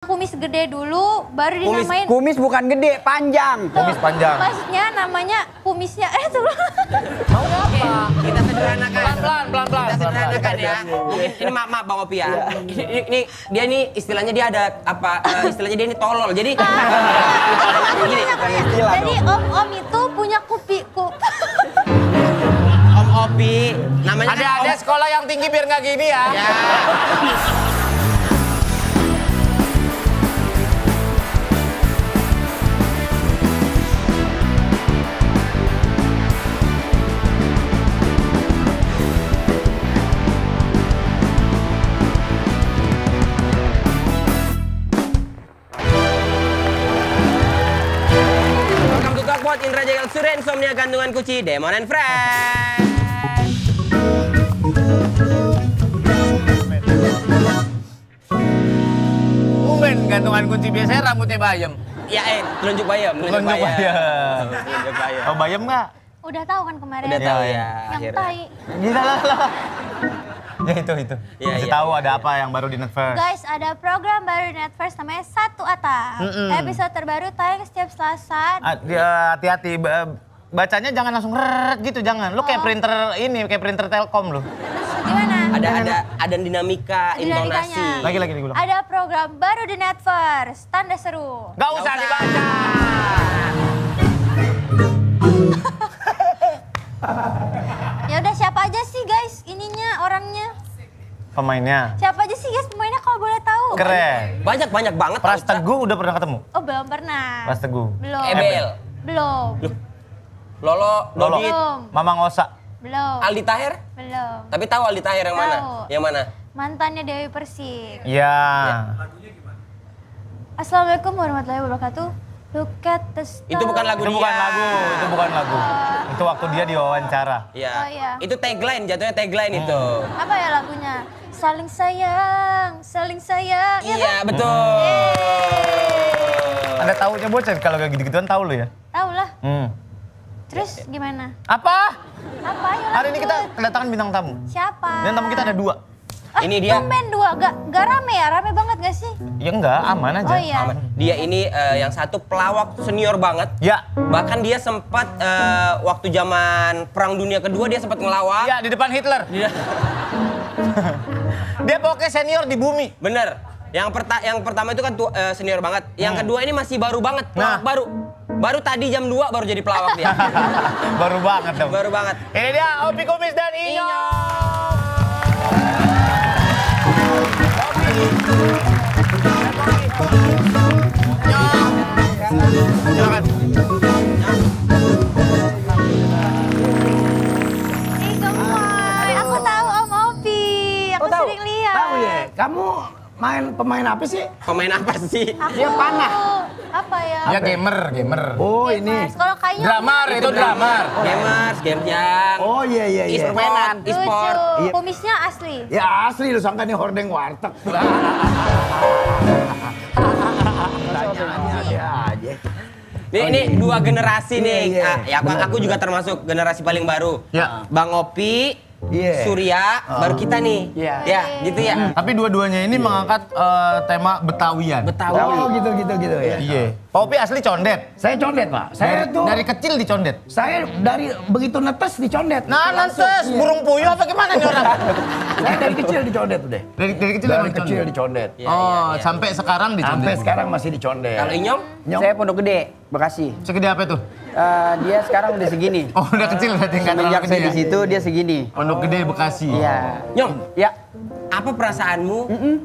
Kumis gede dulu, baru dinamain. Kumis bukan gede, panjang. Kumis panjang. Maksudnya namanya kumisnya, tuh. Mau apa? Kita sederhanakan. Pelan-pelan. Kita sederhanakan ya. Mungkin ini maaf Bang Opi ya. Ini dia nih istilahnya dia ada apa? Istilahnya dia ini tolol. Jadi gini. Jadi om itu punya Om Opi namanya Ada sekolah yang tinggi biar nggak gini ya. Ya. Welcome to Talkpot, Indra Jagal Surya, Insomnia Kandungan Kuci, Demon and Friends. Tumben gantungan kunci biasanya rambutnya bayam. Ya telunjuk bayam, Telunjuk bayam. Telunjuk bayam. Oh bayam nggak? Udah tahu kan kemarin. Udah tahu ya. Yang akhirnya. tai. Gila lah. Ya itu. Iya, Masih iya. tahu ada apa yang baru di Netverse. Guys, ada program baru di Netverse namanya Satu Atap. Episode terbaru tayang setiap Selasa. Hati-hati. Bacanya jangan langsung reret gitu, jangan. Lu kayak printer ini, kayak printer Telkom lu. Terus gimana? Ada dinamika, intonasi. Dinamikanya. Lagi diulang. Ada program baru di Netverse, tanda seru. Gak usah dibaca. Ya udah, siapa aja sih guys ininya orangnya? Pemainnya. Siapa aja sih guys pemainnya kalau boleh tahu? Keren. Banyak banget. Pras Teguh udah pernah ketemu? Oh, belum pernah. Pras Teguh. Belum. Ebel. Belum. Lolo, Lolo. Dodit, Belum. Mamang Osa. Belum. Aldi Taher. Belum. Tapi tahu Aldi Taher yang mana? Tahu. Yang mana? Mantannya Dewi Persik. Iya. Assalamualaikum warahmatullahi wabarakatuh. Look at the star. Itu bukan lagu Itu dia. bukan lagu. Itu waktu dia diwawancara. Iya. Oh, iya. Itu tagline, jatuhnya tagline itu. Apa ya lagunya? Saling sayang, saling sayang. Iya kan? Iya, betul. Ada taunya bocah kalau kayak gitu-gituan tahu lu ya? Tahu lah. Iya. Terus gimana? Apa? Apa ya? Hari ini kita kedatangan bintang tamu. Siapa? Dan tamu kita ada 2. Ini dia. Tumben 2, gak rame ya? Rame banget gak sih? Ya enggak, aman aja. Oh iya. Aman. Dia ini yang satu pelawak senior banget. Ya. Bahkan dia sempat waktu zaman Perang Dunia Kedua dia sempat ngelawak. Ya, di depan Hitler. Dia- Dia pokoknya senior di bumi. Bener. Yang pertama itu kan senior banget. Yang kedua ini masih baru banget, pelawak Nah. baru. Baru tadi jam 2 baru jadi pelawak dia. Baru banget dong. Baru banget. Ini dia Opi Kumis dan Inyo. Silakan. Ih, gemoy. Aku tahu Om Opi. Aku tahu? sering lihat. Tahu ya? Kamu pemain apa sih? Pemain apa sih? Aku Dia panah. Apa ya? Ya gamer. Oh Gamers. Kalau kayaknya Dramar, itu dramar. Gamers, game jang. Oh iya. E-sport, e-sport. lucu. Iya. Kumisnya asli. Ya asli lu sangka nih hordeng warteg. Tanya dia aja. Ini dua generasi nih. Iya, Ah, ya benar, aku juga termasuk generasi paling baru. Ya. Bang Opi, Iya. Surya, baru kita nih. Iya. Ya, gitu ya. Tapi dua-duanya ini mengangkat tema Betawian. Betawi. Oh gitu ya. Iya. Pak Opi asli condet. Saya condet Pak. Saya tuh Dari kecil dicondet. saya dari begitu netes dicondet. Nah, Langsung, nantes iya. burung puyuh apa gimana nih orang? Saya dari kecil dicondet udah. Dari kecil Dari emang kecil dicondet. dicondet. Iya, Oh, iya. sampai sekarang dicondet. Sampai sekarang masih dicondet. Kalau Inyong, Nyong. Saya Pondok Gede, Bekasi. Segede apa tuh? Dia sekarang udah segini. Oh, udah kecil berarti nggak terlalu Semenjak gede saya ya? di situ dia segini. Pondok Gede Bekasi. Iya. Nyong, Ya. apa perasaanmu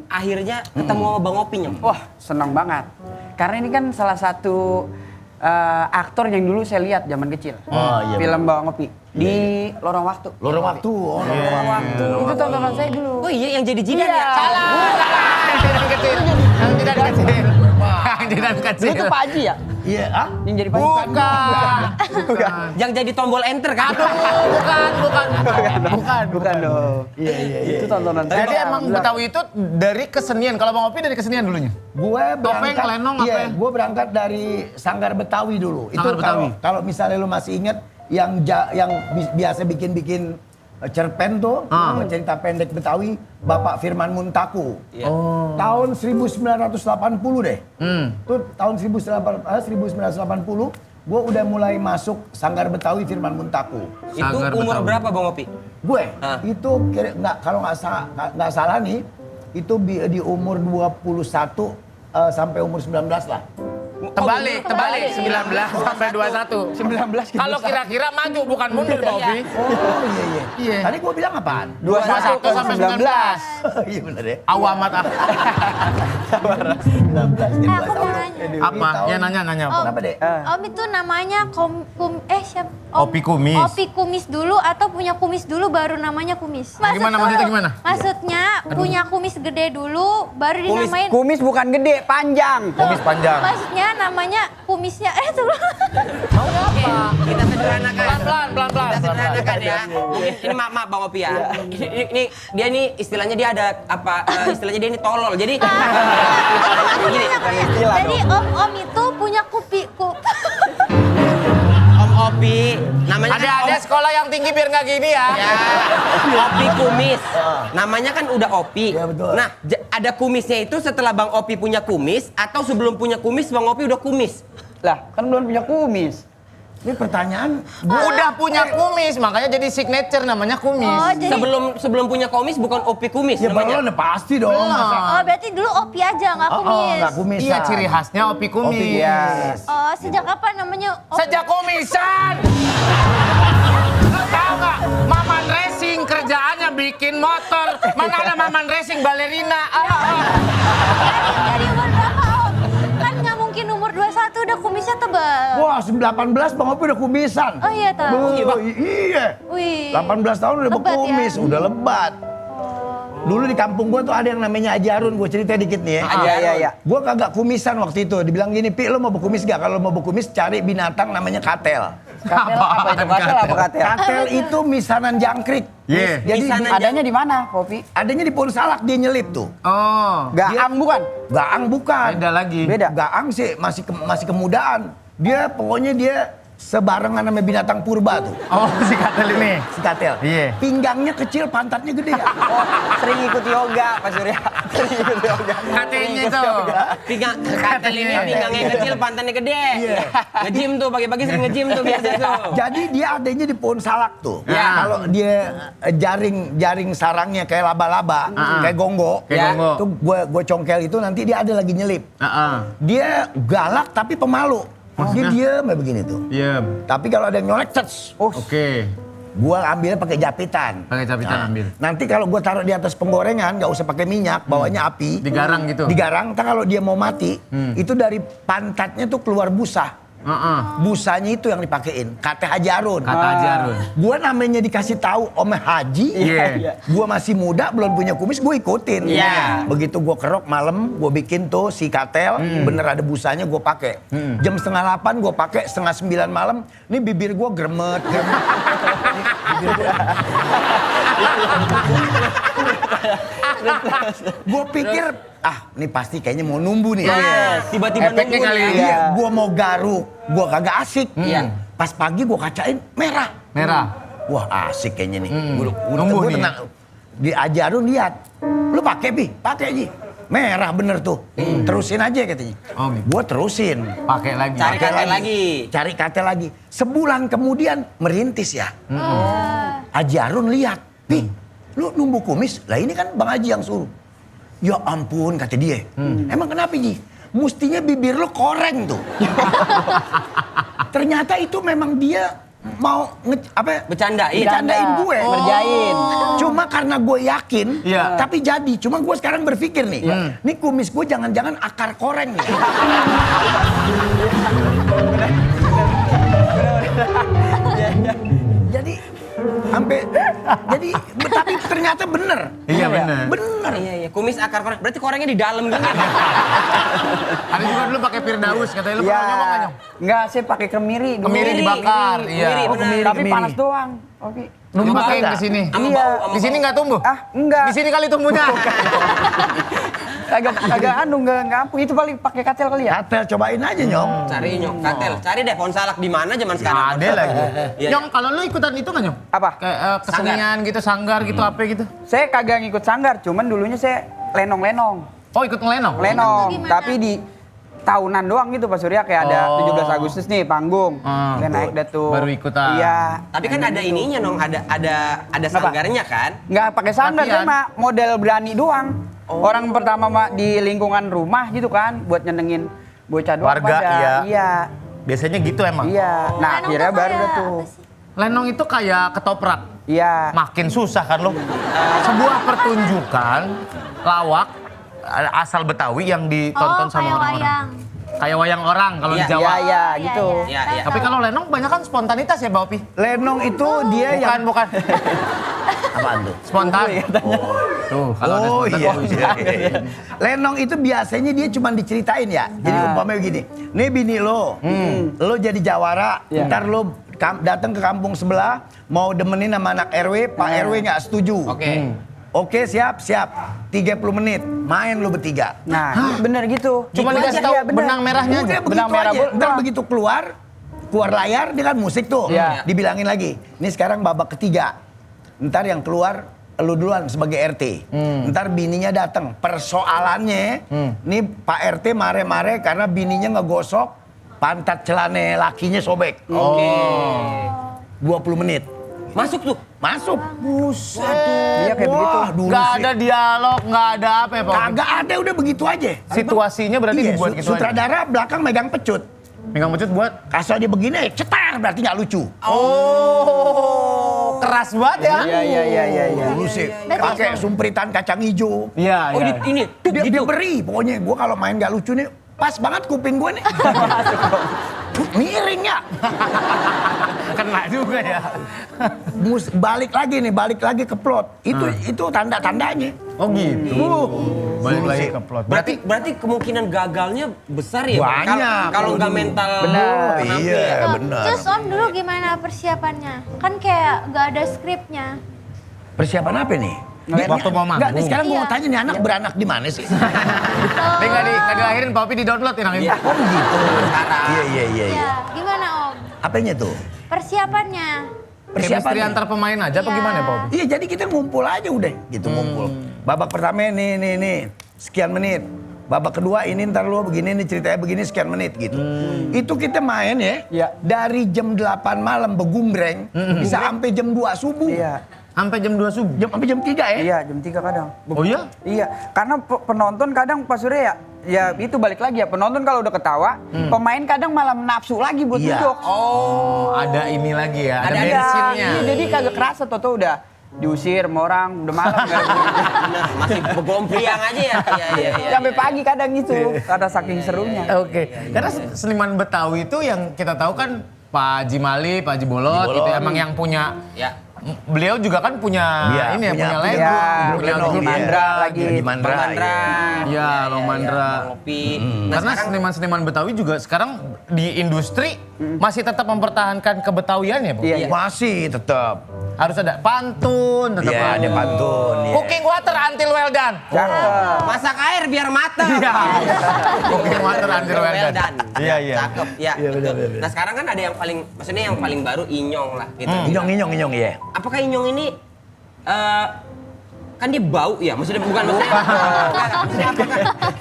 akhirnya ketemu sama Bang Opi, Nyong? Wah, senang banget. Karena ini kan salah satu aktor yang dulu saya lihat zaman kecil. Oh, iya, Film Bang Opi di Lorong Waktu. Lorong waktu. Oh, lorong waktu. Itu tontonan saya dulu. Oh iya, yang jadi jidan Iya. ya? Salah. Yang jidan kecil. Yang jidan kecil. Yang jidan kecil. Dulu tuh Pak Haji ya? Iya, ah? Yang jadi Pak Haji. Bukan. Yang jadi tombol enter kan? Bukan dong. Iya. Itu tontonan saya. Jadi emang Betawi itu dari kesenian. Kalau Bang Opi dari kesenian dulunya? Gue Topeng, berangkat, lenong, apa iya, ya? gue berangkat dari Sanggar Betawi dulu. Sanggar Betawi. Kalau misalnya lu masih inget yang biasa bikin cerpen tuh, cerita pendek Betawi, Bapak Firman Muntaku. Tahun 1980 deh. Tuh tahun 1980, gue udah mulai masuk Sanggar Betawi Firman Muntaku. Itu umur berapa Bang Opi? Gue itu kalau nggak salah nih, itu di umur 21 sampai umur 19 lah. Terbalik 19 sampai 21. 19 Kalau kira-kira maju bukan mundur, Bobby. Oh iya. Iya. Tadi gue bilang apaan? 21 sampai 19. Iya bener ya. Awamat ah. 19 di Aku 21. mau nanya. Apa? Ya nanya apa? Kenapa deh? Om itu namanya siapa? Opi Kumis. Opi Kumis dulu atau punya kumis dulu baru namanya kumis? Gimana, maksudnya gimana? Maksudnya punya kumis gede dulu baru dinamain Kumis bukan gede, panjang. Kumis panjang. Maksudnya namanya kumisnya tuh. Kita sederhanakan. Pelan-pelan. Kita sederhanakan ya. Mungkin ini maaf Bang Opi ya. Ini dia nih istilahnya dia ada istilahnya dia ini tolol. Jadi gini. Jadi om itu punya Om Opi namanya Ada sekolah yang tinggi biar nggak gini ya. Opi Kumis. Namanya kan udah Opi. Iya, betul. Nah, ada kumisnya itu setelah Bang Opi punya kumis atau sebelum punya kumis Bang Opi udah kumis? Lah, kan belum punya kumis. Ini pertanyaan. Udah punya kumis, makanya jadi signature namanya kumis. Oh, jadi Sebelum punya kumis bukan Opi Kumis Ya namanya. belum, pasti dong. Masa- berarti dulu Opi aja nggak kumis. nggak kumis. Iya, ciri khasnya Opi Kumis. Yes. Oh, sejak kapan namanya Opi? Sejak kumisan. Lo tau nggak? Maman Racing kerjaannya bikin motor. Mana ada Maman Racing balerina? Dari umur berapa Om? Kan nggak mungkin umur 21 udah kumisnya tebal. Wah, 18 Bang Opi udah kumisan. Oh iya tahu. Iya. Wih. 18 tahun udah Lebat berkumis, ya? udah lebat. Dulu di kampung gua tuh ada yang namanya Haji Harun, gua cerita dikit nih ya. Iya. Gua kagak kumisan waktu itu. Dibilang gini, Pi, lo mau berkumis gak? Kalau mau berkumis cari binatang namanya katel. Katel apa itu? Katel apa katel? Katel itu misanan jangkrik. Iya. Jadi Misanan Adanya di mana, Popi? adanya di pohon salak, dia nyelip tuh. Oh. Gaang bukan? Gaang bukan. Beda lagi. Beda. Gaang sih masih kemudaan. Dia pokoknya dia sebarengan sama binatang purba tuh. Oh, si katel ini. Si katel. Iya. Pinggangnya kecil, pantatnya gede. Oh, sering ikut yoga, Pak Surya. Sering ikut yoga. Katanya itu. Katel ini pinggangnya kecil, pantatnya gede. Nge-gym tuh, pagi-pagi sering nge-gym tuh biasa tuh. Jadi dia adanya di pohon salak tuh. Ya. Kalau dia jaring sarangnya kayak laba-laba, kayak gonggo. Kayak gonggo. Tuh gue congkel itu nanti dia ada lagi nyelip. Dia galak tapi pemalu. Dia diem kayak begini tuh. Iya. Tapi kalau ada yang nyolek, cets. Oke. Gua ambilnya pakai japitan. Pakai japitan ambil. Nanti kalau gua taruh di atas penggorengan, nggak usah pakai minyak, bawanya api. Digarang gitu. Digarang. Ntar kalau dia mau mati, itu dari pantatnya tuh keluar busa. Busanya itu yang dipakein. Kata Haji Harun. Kata Haji Harun. Gua namanya dikasih tahu Om Haji. Iya. Gua masih muda, belum punya kumis, gue ikutin. Iya. Begitu gua kerok malam, gua bikin tuh si katel, bener ada busanya, gua pakai. Jam 7:30 gua pakai, 8:30 malam. Ini bibir gua gremet. Gue pikir, ini pasti kayaknya mau numbu nih. Tiba-tiba Efeknya nunggu kali nih. ya. Iya, gue mau garuk, gue kagak asik. Iya. Pas pagi gue kacain merah. Merah. Wah asik kayaknya nih. Numbuh Gue nih. tenang. Di Haji Harun lihat, lu pakai Pi, pakai Ji. Merah bener tuh. Terusin aja katanya. Oh, gitu. Gue terusin. Pakai lagi. Cari Pakai katel lagi. Cari katel lagi. Sebulan kemudian merintis ya. Haji Harun lihat, Pi, lu numbuh kumis? Lah ini kan Bang Haji yang suruh. Ya ampun kata dia. Emang kenapa Ji? Mustinya bibir lu koreng tuh. Ternyata itu memang dia mau Bercandain. bercandain gue. Ngerjain. Cuma karena gue yakin, Iya. tapi jadi. Cuma gue sekarang berpikir nih, nih kumis gue jangan-jangan akar koreng nih. Jadi tapi ternyata bener. Iya bener. Bener. Iya. Kumis akar koreng. Berarti korengnya di dalam gini. Ada juga dulu pakai Firdaus, katanya lu pernah nyoba nggak, Nyong? Enggak, saya pakai kemiri dulu. Kemiri dibakar, iya. Kemiri, Oh, benar. Tapi panas doang. Oke. Lu Sama pakai bau ke sini. Sama Iya. bau, sama Di sini bau. nggak tumbuh? Ah, enggak. Di sini kali tumbuhnya. Agak nggak ampuh. Itu paling pakai katel kali ya. Katel cobain aja Nyong. Cari Nyong, katel. Cari deh pohon salak di mana zaman sekarang. Ada lagi. Iya, Nyong, kalau lu ikutan itu nggak Nyong? Apa? Kayak kesenian gitu, sanggar gitu, apa gitu? Saya kagak ngikut sanggar, cuman dulunya saya lenong-lenong. Oh, ikut ngelenong? Lenong, gimana? tapi di tahunan doang gitu Pak Surya, kayak ada Oh. 17 Agustus nih panggung. Saya naik dah tuh. Baru ikutan. Iya. Tapi kan ada ininya Nong, ada sanggarnya kan? Nggak pakai sanggar, Latihan. saya mah model berani doang. Orang pertama mah di lingkungan rumah gitu kan, buat nyenengin bocah doang Warga, pada. iya. Iya. Biasanya gitu emang. Iya. Nah, Lenong akhirnya tuh baru kayak dah tuh. apa sih? Lenong itu kayak ketoprak. Iya. Makin susah kan lo. Sebuah pertunjukan lawak asal Betawi yang ditonton sama kayak orang-orang. wayang. Kayak wayang orang kalau Iya, di Jawa. Iya, Iya, gitu. Iya, iya. Tapi kalau lenong banyak kan spontanitas ya, Mbak Opi? Lenong itu dia yang Bukan. apaan tuh? Spontan. Tuh, kalau ada Oh spontan. iya, iya. Lenong itu biasanya dia cuma diceritain ya. Jadi umpamanya begini, nih bini lo, lo jadi jawara, Iya. ntar lo datang ke kampung sebelah, mau demenin sama anak RW, Pak RW nggak setuju. Oke. Oke, siap. 30 menit, main lo bertiga. Nah, bener gitu. Cuma Gitu dikasih aja. tahu Iya, bener. benang merahnya aja. Udah begitu Benang merah aja. Ntar doang. begitu keluar layar dia kan musik tuh. Iya. Dibilangin lagi. Ini sekarang babak ketiga. Ntar yang keluar lu duluan sebagai RT. Ntar bininya datang. Persoalannya, nih Pak RT mare-mare karena bininya ngegosok pantat celana lakinya sobek. Oke. 20 menit. Masuk tuh. Masuk. Iya kayak begitu. Wah, dulu Nggak sih. ada dialog, nggak ada apa ya, Pak Opi? Kagak ada, udah begitu aja. Situasinya berarti Iya, dibuat gitu aja. sutradara belakang megang pecut. Megang pecut buat. Kasih dia begini, cetar berarti nggak lucu. Oh, keras banget ya. Iya. Dulu sih pakai sumpritan kacang hijau. Iya, Oh, iya. ini Dia beri, pokoknya gue kalau main gak lucu nih, pas banget kuping gue nih. Miring ya. Kena juga ya. Balik lagi ke plot. Itu tanda-tandanya. Oh gitu. Balik Dulu lagi sih. ke plot. Berarti kemungkinan gagalnya besar ya, Bang? Banyak. Kalau nggak mental Oh, penampil iya, ya. benar. Terus Om dulu gimana persiapannya? Kan kayak gak ada skripnya. Persiapan apa nih? Waktu mau Enggak, nih manggung. sekarang gue mau Iya. tanya nih anak beranak di mana sih? Dia nggak dilahirin, Pak Opi di-download ya. Iya, oh gitu. Iya. Iya, gimana Om? Apanya tuh? Persiapannya. Chemistry antar pemain aja apa Iya. gimana Pak Opi? Iya, jadi kita ngumpul aja udah gitu ngumpul. Babak pertama nih, sekian menit. Babak kedua ini ntar lu begini nih ceritanya begini sekian menit gitu. Itu kita main ya, Iya. dari jam 8 malam begumbreng bisa sampai jam 2 subuh. Iya. Sampai jam 2 subuh. Sampai jam 3 ya. Iya, jam 3 kadang. Oh iya? Iya, karena penonton kadang Pak Surya ya itu balik lagi ya, penonton kalau udah ketawa, pemain kadang malah nafsu lagi buat Iya. duduk. Oh, ada ini lagi ya, ada bensinnya. Iya, jadi kagak kerasa Toto udah diusir sama orang, udah malam nggak ada gunanya. Benar, masih begompriang aja ya. Iya. Sampai pagi kadang gitu, karena saking serunya. Oke, karena seniman Betawi itu yang kita tahu kan Pak Haji Mali, Pak Haji Bolot, Haji itu Bolot. emang yang punya. Ya. Beliau juga kan punya Iya, ini ya, punya- punya punya- lagu, Iya, punya Lenong, grup iya. Mandra lagi. Di Mandra. Bang Mandra. Iya, Bang Mandra. Bang Opi. Nah, Karena sekarang seniman-seniman Betawi juga sekarang di industri masih tetap mempertahankan kebetawiannya, Bu. Iya. Masih tetap. Harus ada pantun, tetap Iya, ada pantun. Iya. Cooking water until well done. Cakep. masak air biar matang. Iya. Cooking water until well Well done. done. Iya, iya. Cakep. Ya, betul. Nah, sekarang kan ada yang paling, maksudnya yang paling baru Inyong lah gitu. Inyong ya. Apakah Inyong ini kan dia bau ya? Maksudnya bukan maksudnya. Maksudnya apakah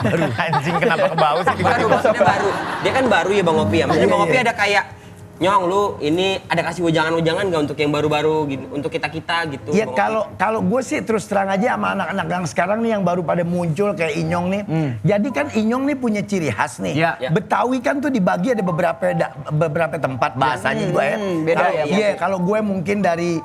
Aduh, anjing kenapa ke bau sih baru, tiba-tiba? maksudnya baru. Dia kan baru ya Bang Opi ya. Maksudnya Bang Opi ada kayak Nyong lu ini ada kasih wejangan-wejangan gak untuk yang baru-baru gitu, untuk kita-kita gitu. Ya Bang Opi? kalau gue sih terus terang aja sama anak-anak yang sekarang nih yang baru pada muncul kayak Inyong nih. Jadi kan Inyong nih punya ciri khas nih. Iya. Ya. Betawi kan tuh dibagi ada beberapa tempat bahasanya juga ya. beda Kalau- ya, Iya, kalau gue mungkin dari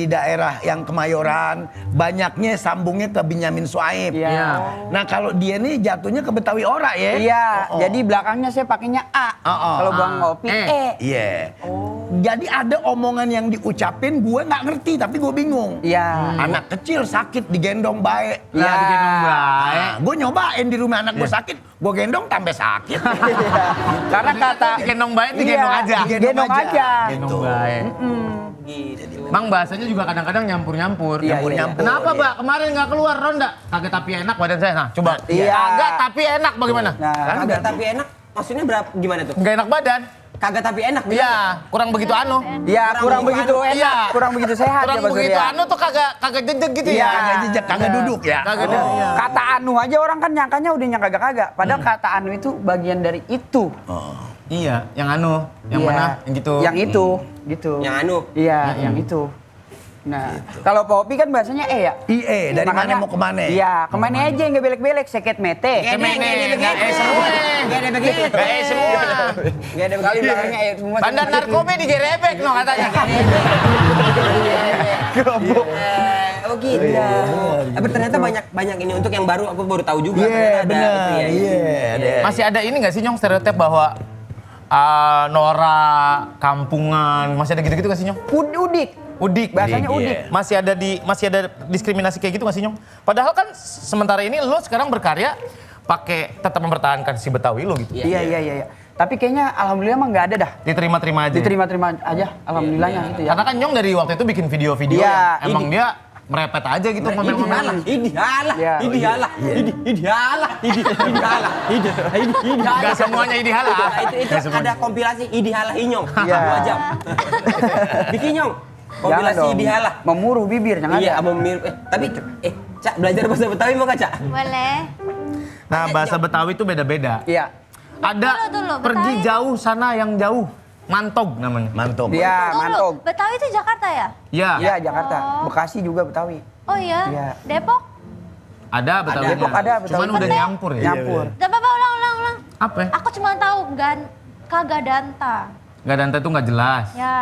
daerah yang Kemayoran, banyaknya sambungnya ke Benyamin Suaib. Iya. Nah kalau dia nih jatuhnya ke Betawi Ora ya. Iya, Oh, oh. jadi belakangnya saya pakainya A. Kalau Bang Opi E. Iya. Jadi ada omongan yang diucapin gue nggak ngerti tapi gue bingung. Iya. Anak kecil sakit digendong baik. Lah, digendong baik. Nah, gue nyobain di rumah anak gue sakit, gue gendong tambah sakit. Iya. Karena kata Digendong baik, digendong Iya, aja. digendong aja. Gendong Gitu. baik. Gitu. Bang bahasanya juga kadang-kadang nyampur-nyampur. Iya, Nyampur-nyampur. Kenapa, Iya. Mbak? Kemarin nggak keluar ronda? Kagak tapi enak badan saya. Nah, coba. Iya. Kagak tapi enak bagaimana? Nah, Kagak tapi enak. Maksudnya berapa gimana tuh? Nggak enak badan. Kagak tapi enak. Iya, kurang begitu anu. ya kurang begitu enak, Iya. kurang begitu sehat Kurang ya Pak begitu Surya. anu tuh kagak jejek gitu Iya. ya. Kagak jejak, kagak duduk ya. Kagak ada. Iya. Kata anu aja orang kan nyangkanya udah yang kagak-kagak. Padahal kata anu itu bagian dari itu. Iya, yang anu, yang Iya. mana? Yang gitu. Yang itu, gitu. Yang anu. Iya, yang itu. Nah, kalau Pak Opi kan bahasanya ya. IE, dari mana mau kemana? Iya, kemana aja nggak belek-belek, seket mete. Kemene, nggak semua. Gak ada begitu. Gak semua. Gak ada begitu. Belakangnya semua. Bandar narkoba digerebek no katanya. Oh gitu. Tapi ternyata banyak ini untuk yang baru aku baru tahu juga. Iya, ternyata ada benar. gitu ya. Iya, ada. Masih ada ini nggak sih Nyong stereotip bahwa Nora, kampungan, masih ada gitu-gitu nggak sih Nyong? Udik. Udik, Bahasanya Udik, udik. iya. masih ada diskriminasi kayak gitu nggak sih Nyong? Padahal kan sementara ini lo sekarang berkarya pakai tetap mempertahankan si Betawi lo gitu. Iya. Tapi kayaknya alhamdulillah mah nggak ada dah. Diterima-terima aja. Diterima-terima aja, alhamdulillahnya gitu ya. Karena kan Nyong dari waktu itu bikin video-video Iya, yang emang dia merepet aja gitu ngomel-ngomel. Idealah. Iya. Gak semuanya idealah. Itu ada kompilasi Idihalah Inyong. Iya. 2 jam. Bikin Nyong. Jangan Kompilasi dong. Idihalah. Memuruh bibir, jangan Iya, ada. abang mirip. Tapi Cak belajar bahasa Betawi mau gak Cak? Boleh. Nah bahasa Betawi itu beda-beda. Iya. Ada Dulu, pergi Betawi. jauh sana yang jauh. Mantog namanya. Mantap. Iya, mantap. Betawi itu Jakarta ya? Ya, Iya, Jakarta. Oh. Bekasi juga Betawi. Oh iya? Iya. Depok? ada Betawi. Depok ada, Betawi. Cuman udah Betul. nyampur ya. Nyampur. Gak apa-apa, ulang. Apa ya? Aku cuma tahu kagak danta. Gak danta itu nggak jelas. Ya.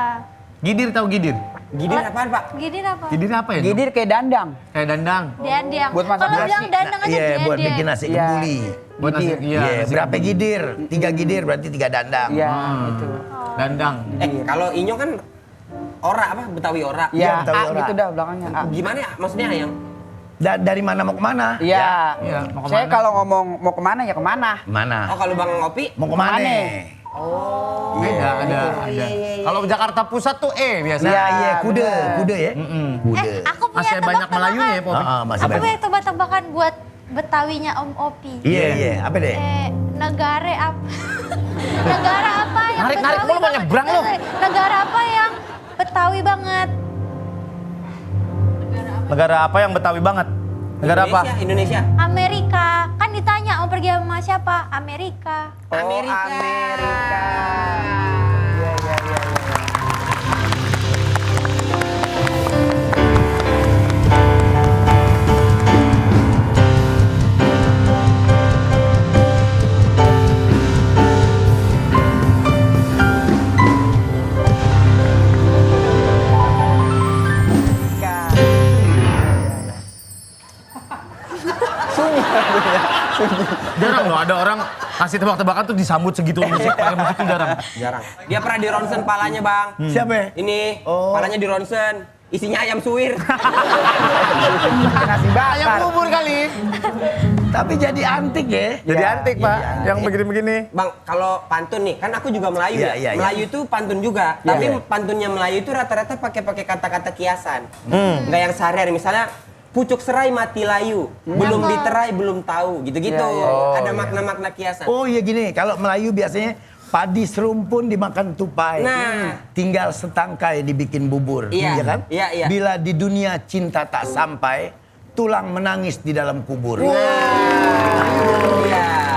Gidir tahu gidir? Gidir apaan Pak? Gidir apa? Gidir apa ya? Gidir kayak dandang. Kayak dandang. Diang. Buat masak Kalau nasi. bilang dandang aja Iya, buat diang. bikin nasi Iya. kebuli. Buat nasi. Gidir. Iya. Iya, nasi- berapa gidir? 3 gidir berarti 3 dandang. Iya, itu. Dandang. Kalau Inyong kan ora apa? Betawi ora. Iya, Betawi A orang. gitu dah belakangnya. A. Gimana ya? Maksudnya yang Dari mana mau kemana? Iya. Iya, mau Saya kemana? kalau ngomong mau kemana ya kemana. Mana? Oh kalau Bang Ngopi Mau kemana? Kemana? Beda, ada. Kalau Jakarta Pusat tuh biasa. Iya, iya, kude, bener. kude ya. Kude. Aku punya Masih banyak Melayunya ya, Pop? Masih Aku banyak. punya tebak-tebakan buat Betawinya Om Opi. Iya, iya, apa deh? Negara apa? Negara apa yang Narik Betawi mulu, mau banget? nyebrang lu. Negara apa yang Betawi banget? Negara apa yang Betawi banget? Negara apa? Indonesia. Amerika. Kan ditanya mau pergi sama siapa? Amerika. Oh, Amerika. Amerika. Iya, iya, iya. Jarang loh ada orang kasih tebak-tebakan tuh disambut segitu musik, pakai musik tuh jarang. Jarang. Dia pernah di ronsen palanya Bang. Siapa ya? Ini palanya di ronsen. Isinya ayam suwir. Nasi Ayam bakar. bubur kali. Tapi jadi antik ya. Jadi Iya, antik, Pak. Yang begini-begini. Bang, kalau pantun nih, kan aku juga Melayu Iya, ya. iya, iya. Melayu itu pantun juga, Iya, tapi iya. pantunnya Melayu itu rata-rata pakai kata-kata kiasan. Nggak yang sehari-hari. Misalnya, pucuk serai mati layu, belum diterai belum tahu, gitu-gitu. Iya, iya, Ada makna-makna kiasan. Oh iya gini, kalau Melayu biasanya padi serumpun dimakan tupai. Nah. Tinggal setangkai dibikin bubur. Iya, kan? iya, iya. Bila di dunia cinta tak sampai, tulang menangis di dalam kubur. Iya.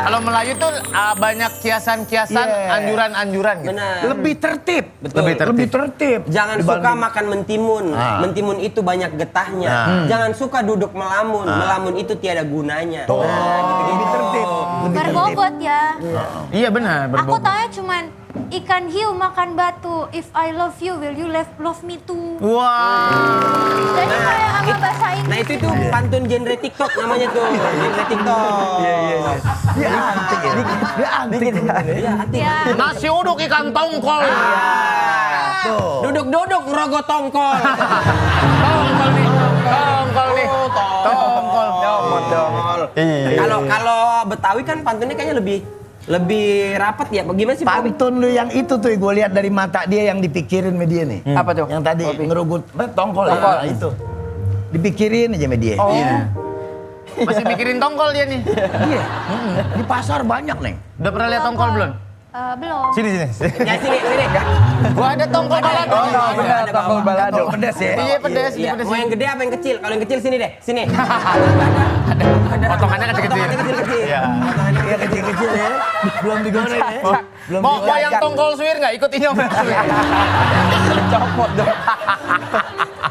Kalau Melayu tuh banyak kiasan-kiasan, Iya. anjuran-anjuran gitu. Benar. Lebih tertib. Betul. Lebih tertib. Jangan dibanding- suka makan mentimun. Ah. Mentimun itu banyak getahnya. Jangan suka duduk melamun. Melamun itu tiada gunanya. Tuh, gitu-gitu. lebih tertib. Lebih tertib. Berbobot ya. Iya benar, Aku berbobot. tanya cuman ikan hiu makan batu. If I love you, will you love me too? Wah. Jadi kayak sama bahasa Inggris. Nah itu tuh pantun genre TikTok namanya tuh. Genre TikTok. Dia antik ya. Dia antik. Iya, hati. Ya. Nasi uduk ikan tongkol. Tuh. Duduk-duduk ngerogot tongkol. Tongkol nih. Tongkol nih. Tongkol. Nyomot dong. Iya. Kalau Betawi kan pantunnya kayaknya lebih lebih rapat ya? Bagaimana sih? Pak Opi? Pantun lu yang itu tuh gue lihat dari mata dia yang dipikirin sama dia nih. Apa tuh? Yang tadi Opi. ngerugut tongkol Tongkol. ya itu. Dipikirin aja sama dia. Oh. Iya. Masih mikirin tongkol dia nih. Iya. Di pasar banyak, Neng. Udah pernah lihat tongkol belum? Belum. Sini. Ya sini. Gua ada tongkol balado. Oh, no, benar, ada tongkol bawah. balado. Tongkol pedas ya. Iya pedas, Iya. pedas. Mau yang gede apa yang kecil? Kalau yang kecil sini deh, sini. Potongannya kecil-kecil. Potongannya kecil-kecil. Iya. Iya kecil-kecil ya. Belum digoreng ya. Belum Mau digoreng. yang tongkol suwir nggak? Ikut Inyong. Copot dong.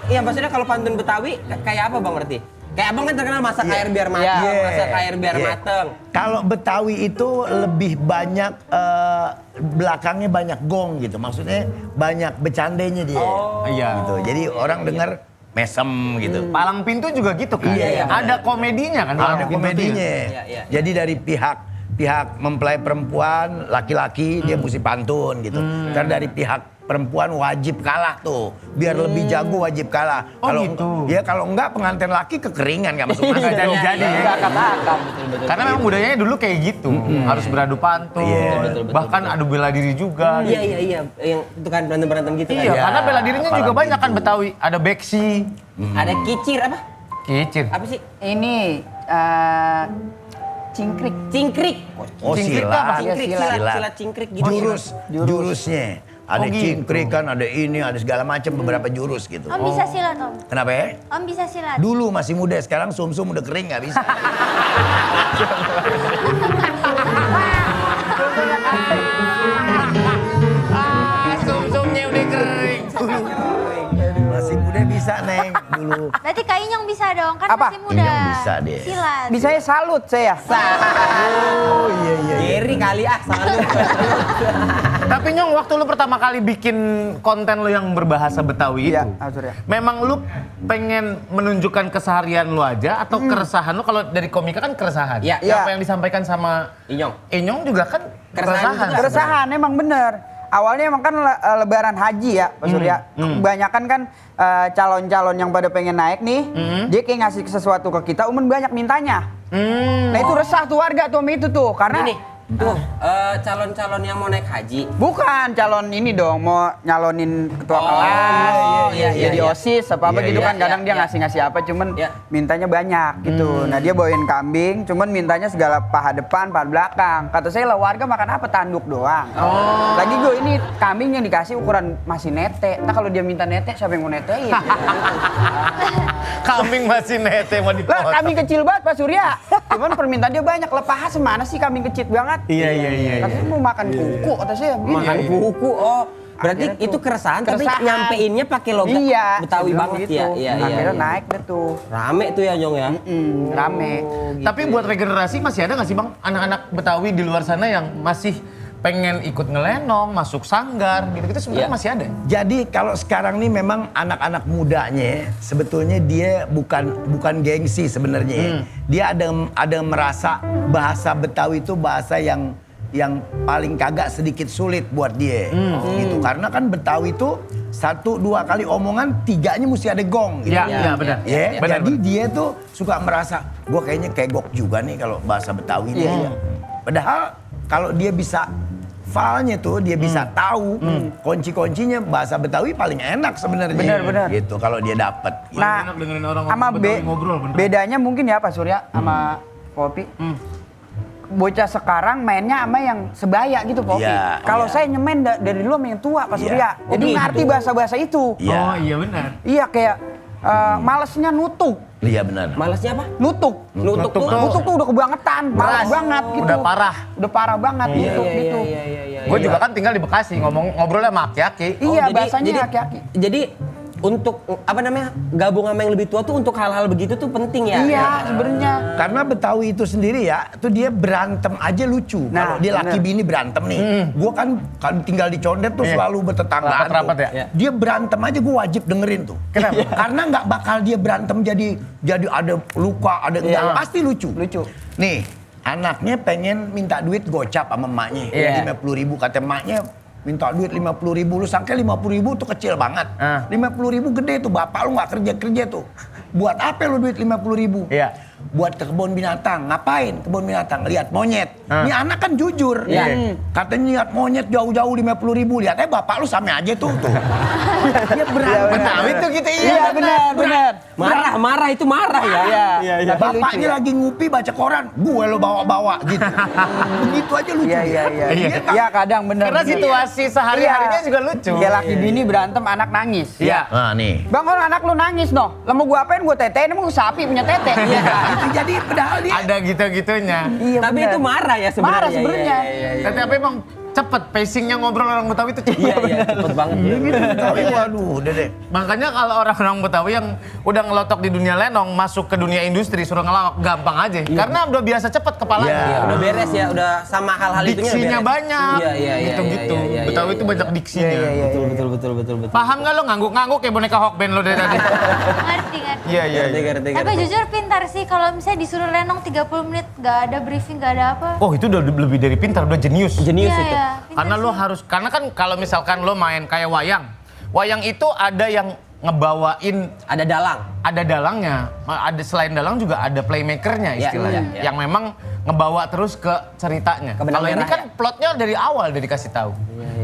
Iya, maksudnya kalau pantun Betawi kayak apa Bang berarti? Kayak Abang kan terkenal masak Iya. air biar mateng, Iya. masak air biar Iya. mateng. Kalau Betawi itu lebih banyak belakangnya banyak gong gitu. Maksudnya banyak bercandanya dia. Iya. Gitu. Jadi orang dengar mesem gitu. Palang pintu juga gitu kan? Iya, Ada komedinya kan? Ada komedinya. Iya. Jadi dari pihak mempelai perempuan, laki-laki dia mesti pantun gitu. Ntar dari pihak perempuan wajib kalah tuh, biar lebih jago wajib kalah. Oh, Kalau gitu. ya kalau enggak pengantin laki kekeringan nggak masuk masuk. Jadi ya. Enggak katakan. Karena memang budayanya dulu kayak gitu, harus beradu pantun, Iya, betul, bahkan adu bela diri juga. Iya. Yang itu kan berantem gitu kan. Iya, Iya, karena bela dirinya juga palang banyak kan pintu. Betawi. Ada beksi, Ada kicir apa? kicir. Apa sih? Ini cingkrik. Cingkrik. Oh Cingkrik apa? silat. Cingkrik, Silat. silat cingkrik gitu. Jurusnya. Ada gitu. cingkrikan, ada ini, ada segala macam beberapa jurus gitu. Om bisa silat, Om. Kenapa ya? Om bisa silat. Dulu masih muda, sekarang sum-sum udah kering nggak bisa. Sum-sumnya udah kering. Masih muda bisa, Neng, dulu. Berarti Kak Inyong bisa dong, kan Apa? masih muda. Inyong bisa deh. Silat. Bisa ya salut saya. Oh iya. Geri kali salut. Tapi Nyong, waktu lu pertama kali bikin konten lu yang berbahasa Betawi Iya, itu, Surya. memang lu pengen menunjukkan keseharian lu aja atau keresahan lu? Kalau dari komika kan keresahan. Iya. Apa Iya. yang disampaikan sama Inyong. Inyong juga kan Keresahan keresahan. juga. Keresahan emang bener. Awalnya emang kan lebaran haji ya Pak Surya. Kebanyakan kan calon-calon yang pada pengen naik nih, dia kayak ngasih sesuatu ke kita, banyak mintanya. Nah itu resah tuh warga tuh sama itu tuh, karena Ini tuh calon-calon yang mau naik haji. bukan calon ini dong, mau nyalonin ketua Oh, kelas, iya, jadi iya. OSIS apa Iya, gitu iya, kan. Kadang dia iya. ngasih apa, cuman Iya. mintanya banyak gitu. Nah dia bawain kambing, cuman mintanya segala paha depan, paha belakang. Kata saya lah warga makan apa, tanduk doang. Lagi gue ini kambing yang dikasih ukuran masih nete. Nah kalau dia minta nete, siapa yang mau netein? Kambing masih nete mau Lah dipotong. kambing kecil banget Pak Surya. Cuman permintaan dia banyak. Lah paha semana sih kambing kecil banget? Iya. Katanya mau makan kuku, kata saya. Makan kuku. Oh, berarti Akhirnya itu tuh, keresahan, tapi keresahan. nyampeinnya pakai logat Iya, Betawi dia bilang banget gitu. ya. Iya. Akhirnya naik deh tuh. Rame tuh ya Nyong ya. Rame. Tapi buat regenerasi masih ada nggak sih Bang anak-anak Betawi di luar sana yang masih pengen ikut ngelenong, masuk sanggar, gitu-gitu sebenarnya Iya. masih ada? Jadi kalau sekarang nih memang anak-anak mudanya sebetulnya dia bukan gengsi sebenarnya. Dia ada merasa bahasa Betawi itu bahasa yang paling kagak sedikit sulit buat dia. Gitu. Karena kan Betawi itu 1-2 kali omongan, 3-nya mesti ada gong gitu. Iya, benar. Ya, Benar, jadi benar. dia tuh suka merasa gue kayaknya kegok juga nih kalau bahasa Betawi ini. Iya. Padahal kalau dia bisa filenya tuh dia bisa tahu kunci-kuncinya bahasa Betawi paling enak sebenarnya. Benar. Gitu kalau dia dapat. Nah, enak dengerin orang sama Betawi ngobrol, bener. bedanya mungkin ya Pak Surya sama Popi. Bocah sekarang mainnya sama yang sebaya gitu Popi. Iya, Kalau iya. saya nyemen dari dulu sama yang tua Pak Iya. Surya. Oh, Jadi gitu. ngerti bahasa-bahasa itu. Iya. Oh iya benar. Iya kayak malesnya nutuk. Iya benar. Malasnya apa? Nutuk. Nutuk tuh. Nutuk tuh udah kebangetan, malas banget gitu. Udah parah. Udah parah banget nutuk gitu. Iya. Gue juga kan tinggal di Bekasi, ngobrolnya sama aki-aki. Iya, bahasanya aki-aki. Jadi untuk apa namanya gabung sama yang lebih tua tuh untuk hal-hal begitu tuh penting ya. Iya, sebenarnya. Karena Betawi itu sendiri ya, tuh dia berantem aja lucu. Nah, Kalau dia laki bener. bini berantem nih, gue kan tinggal di Condet tuh Iya. selalu bertetanggaan. Rapat-rapat tuh. ya? Iya. Dia berantem aja gue wajib dengerin tuh. Kenapa? Karena nggak bakal dia berantem jadi ada luka, ada enggak, Iya. pasti lucu. Lucu. Nih, anaknya pengen minta duit gocap sama emaknya, Iya. 50.000 kata emaknya. Minta duit 50.000, lu sangka 50.000 tuh kecil banget. 50.000 gede tuh, bapak lu nggak kerja tuh. Buat apa lu duit 50.000? Iya. buat ke kebun binatang. Ngapain kebun binatang? Lihat monyet. Ini anak kan jujur. Iya. Katanya lihat monyet jauh-jauh 50.000. Lihatnya bapak lu sama aja tuh. Dia berantem. Betawi tuh gitu Iya benar. Marah itu marah ya. Iya. Bapaknya lagi ngupi baca koran, gue lo bawa-bawa gitu. Begitu aja lucu. Iya. Iya kadang bener. Karena situasi sehari-harinya juga lucu. Ya laki bini berantem anak nangis. Iya. Nah nih. Bang kalau anak lu nangis noh, lah mau gua apain gua tetein emang gua sapi punya tete. Iya. Itu jadi padahal dia. Ada gitu-gitunya. Iya, Tapi bener. itu marah ya sebenarnya. Marah sebenarnya. Iya. Tapi emang cepet pacingnya ngobrol orang Betawi itu cepet. Iya, cepet banget. Tapi waduh, udah deh. Makanya kalau orang-orang Betawi yang udah ngelotok di dunia lenong masuk ke dunia industri suruh ngelawak gampang aja. Karena udah biasa cepet kepalanya. Iya. Iya, udah beres ya, udah sama hal-hal itunya udah Diksinya beres. banyak. Iya. Gitu-gitu. Betawi itu banyak diksinya. Betul. Paham gak lo ngangguk-ngangguk kayak boneka Hokben lo dari tadi? Ngerti. Iya. Ngerti. Tapi jujur pintar sih kalau misalnya disuruh lenong 30 menit gak ada briefing, gak ada apa. Oh itu udah lebih dari pintar, udah jenius. Jenius Iya, itu. iya, pintar Karena lo sih. harus, karena kan kalau misalkan lo main kayak wayang. Wayang itu ada yang ngebawain, Ada dalang. ada dalangnya. Ada selain dalang juga ada playmakernya Iya, istilahnya. iya. Yang memang ngebawa terus ke ceritanya. Ke benang Kalau ini merah kan ya? plotnya dari awal udah dikasih tahu.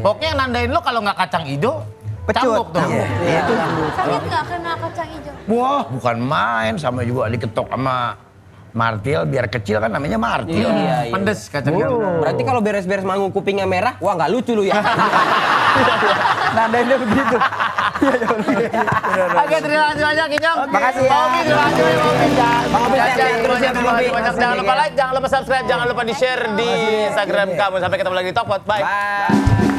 Pokoknya yang nandain lo kalau nggak kacang hijau, cambuk tuh. Itu. Sakit gak kena kacang hijau? Wah, bukan main sama juga diketok sama martil biar kecil kan namanya martil. Iya. Pedes kacang hijau. Berarti kalau beres-beres manggung kupingnya merah, wah nggak lucu lu ya. Nandainnya begitu. Oke, terima kasih banyak Kinyong. Makasih ya. Bang Obi, terima kasih Bang Obi. Bang Obi, terus ya, Bang Obi. Jangan lupa like, jangan lupa subscribe, jangan lupa di share di Instagram kamu. Sampai ketemu lagi di Topot. Bye. Bye.